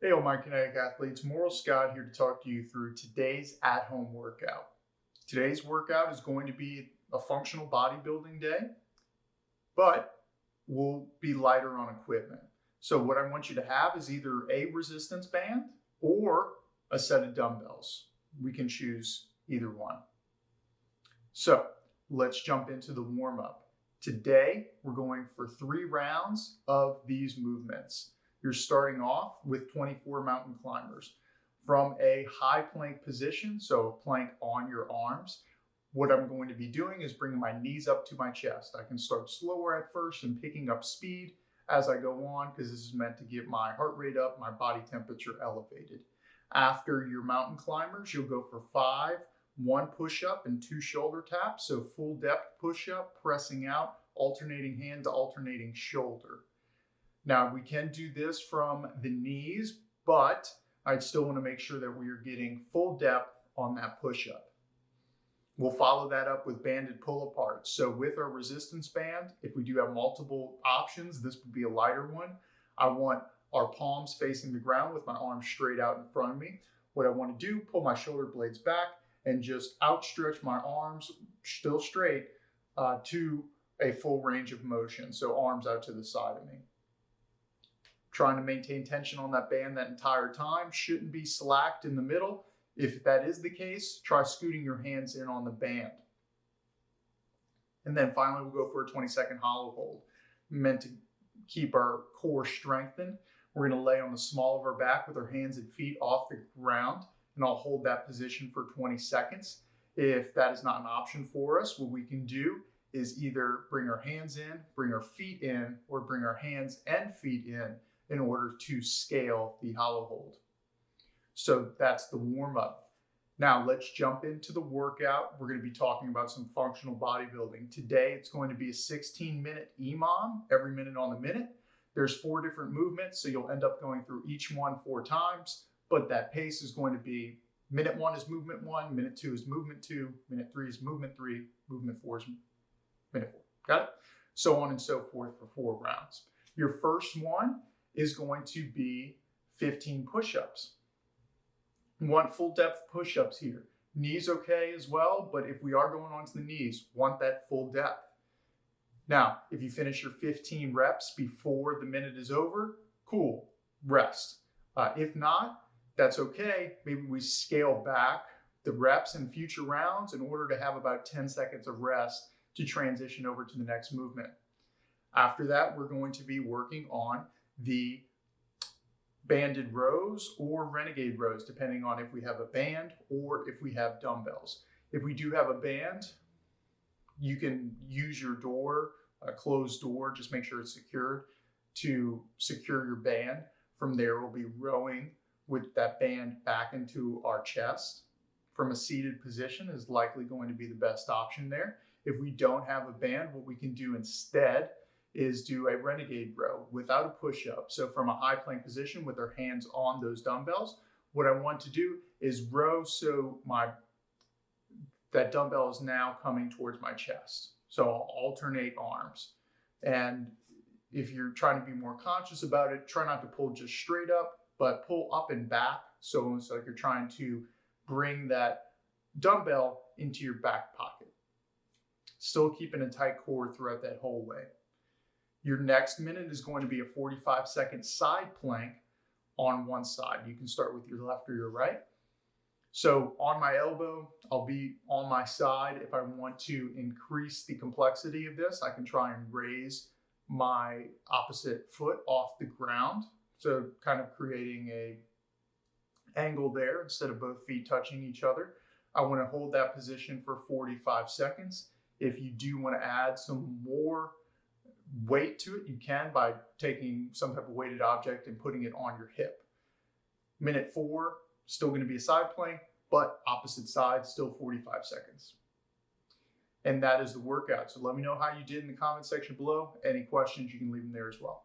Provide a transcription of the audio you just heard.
Hey, all my kinetic athletes, Moral Scott here to talk to you through today's at-home workout. Today's workout is going to be a functional bodybuilding day, but will be lighter on equipment. So what I want you to have is either a resistance band or a set of dumbbells. We can choose either one. So let's jump into the warm-up. Today, we're going for 3 rounds of these movements. You're starting off with 24 mountain climbers from a high plank position, so plank on your arms. What I'm going to be doing is bringing my knees up to my chest. I can start slower at first and picking up speed as I go on because this is meant to get my heart rate up, my body temperature elevated. After your mountain climbers, you'll go for 5, 1 push-up and 2 shoulder taps, so full depth push-up, pressing out, alternating hand to alternating shoulder. Now, we can do this from the knees, but I'd still want to make sure that we are getting full depth on that push-up. We'll follow that up with banded pull-aparts. So with our resistance band, if we do have multiple options, this would be a lighter one. I want our palms facing the ground with my arms straight out in front of me. What I want to do, pull my shoulder blades back and just outstretch my arms, still straight, to a full range of motion. So arms out to the side of me. Trying to maintain tension on that band that entire time. Shouldn't be slacked in the middle. If that is the case, try scooting your hands in on the band. And then finally, we'll go for a 20-second hollow hold, meant to keep our core strengthened. We're going to lay on the small of our back with our hands and feet off the ground, and I'll hold that position for 20 seconds. If that is not an option for us, what we can do is either bring our hands in, bring our feet in, or bring our hands and feet in order to scale the hollow hold. So that's the warm-up. Now let's jump into the workout. We're going to be talking about some functional bodybuilding. Today it's going to be a 16-minute EMOM, every minute on the minute. There's 4 different movements, so you'll end up going through each one 4 times, but that pace is going to be minute 1 is movement 1, minute 2 is movement 2, minute 3 is movement 3, movement 4 is minute 4. Got it? So on and so forth for 4 rounds. Your first one is going to be 15 push-ups. Want full depth push-ups here. Knees okay as well, but if we are going on to the knees, want that full depth. Now, if you finish your 15 reps before the minute is over, cool, rest. If not, that's okay. Maybe we scale back the reps in future rounds in order to have about 10 seconds of rest to transition over to the next movement. After that, we're going to be working on the banded rows or renegade rows, depending on if we have a band or if we have dumbbells. If we do have a band, you can use your door, a closed door, just make sure it's secured to secure your band. From there, we'll be rowing with that band back into our chest. From a seated position is likely going to be the best option there. If we don't have a band, what we can do instead is do a renegade row without a push-up. So from a high plank position with our hands on those dumbbells, what I want to do is row so that dumbbell is now coming towards my chest. So I'll alternate arms. And if you're trying to be more conscious about it, try not to pull just straight up, but pull up and back. So it's like you're trying to bring that dumbbell into your back pocket. Still keeping a tight core throughout that whole way. Your next minute is going to be a 45-second side plank on one side. You can start with your left or your right. So on my elbow, I'll be on my side. If I want to increase the complexity of this, I can try and raise my opposite foot off the ground. So kind of creating a angle there instead of both feet touching each other. I want to hold that position for 45 seconds. If you do want to add some more weight to it, you can by taking some type of weighted object and putting it on your hip. Minute 4, still going to be a side plank, but opposite side, still 45 seconds. And that is the workout. So let me know how you did in the comment section below. Any questions, you can leave them there as well.